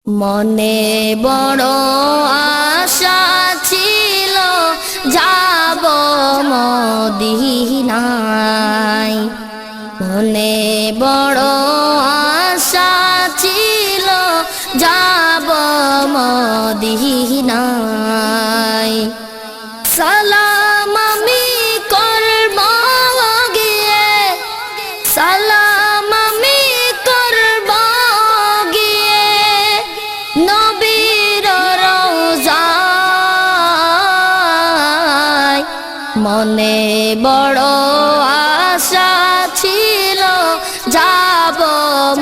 মনে বড় আশা ছিল যাব মদিনায়। মনে বড় আশা ছিল যাব মদিনায়। সালাম আমি করব গিয়ে, সালাম আমি করব গিয়ে নবীর রওজায়। মনে বড় আশা ছিল যাব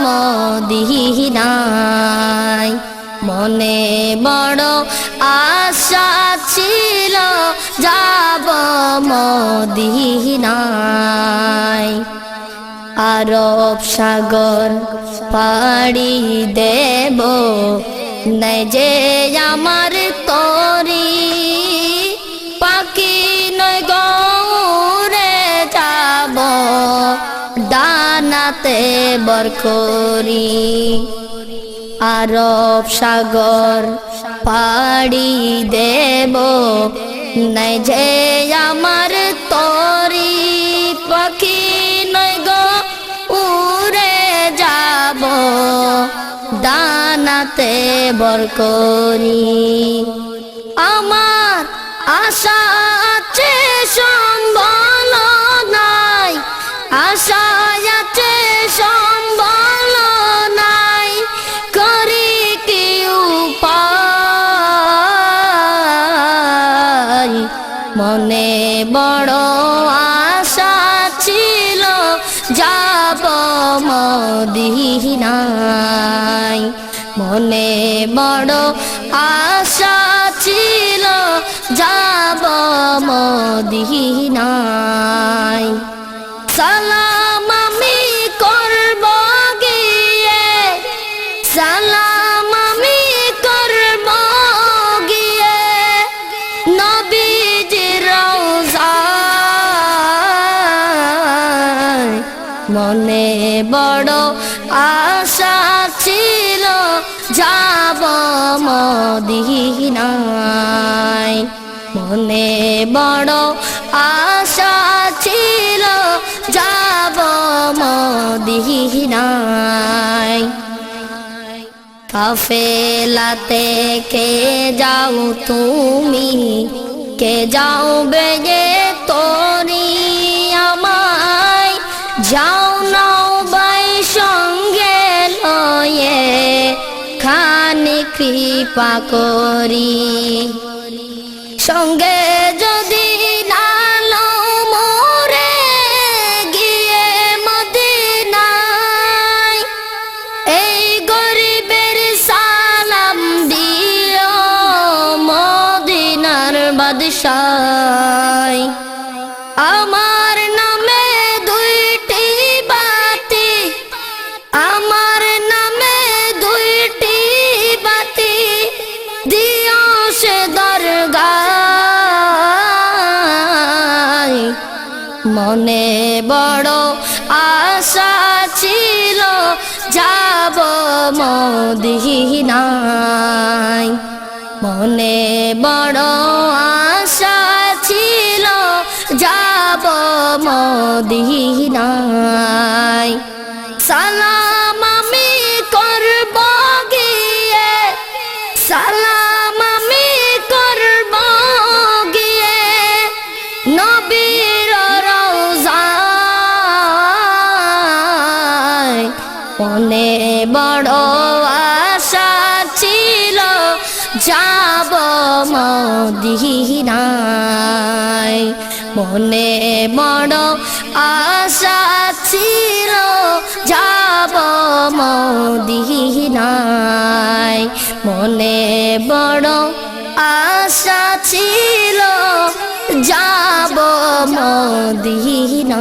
মদিনায়। মনে বড় আশা ছিল যাব মদিনায়। আরব সাগর পাড়ি দেব নাই যে আমার তরি, পাখি নয় গৌরে যাব ডানাতে বরকরি। আরব সাগর পাড়ি দেব নাই যে আমার তরি, পাখি নয় গো উড়ে যাব ডানাতে বরকরি। আমার আশা আছে সম্বল নাই, আশা আছে সম্বল নাই, করি কি উপায়। মনে বড় আশা ছিল যাব মদিনায়। মনে বড় আশা ছিল যাব মদিনায়। সালাম আমি করব গিয়ে, সালাম আমি করব গিয়ে নবীজির রওজায়। মনে বড় আশা ছিল যাব মদিনায়। মনে বড় আশা ছিল যাব মদিনায়। কাফেলাতে কে যাও তুমি, কে যাও বেগে তরি আমায়, যাও নাও বাই সঙ্গে লয়ে খানি কৃপা করি। সঙ্গে যদি নালো মোরে গিয়ে মদিনায়, এই গরিবের সালাম দিও মদিনার বাদশায়। আমার নামে দুইটি বাতি, আমার নামে দুইটি বাতি দিও সে দরগায়। মনে বড় আশা ছিল যাব মদিনায়। মনে বড় আশা ছিল যাব মদিনায়। সালাম আমি করব গিয়ে, সালাম আমি করব গিয়ে নবীর রওজায়। মনে বড় আশা ছিল যাব মদিনায়। মনে বড় আশা ছিল যাব মদিনায়। মনে বড় আশা ছিল যাব মদিনায়।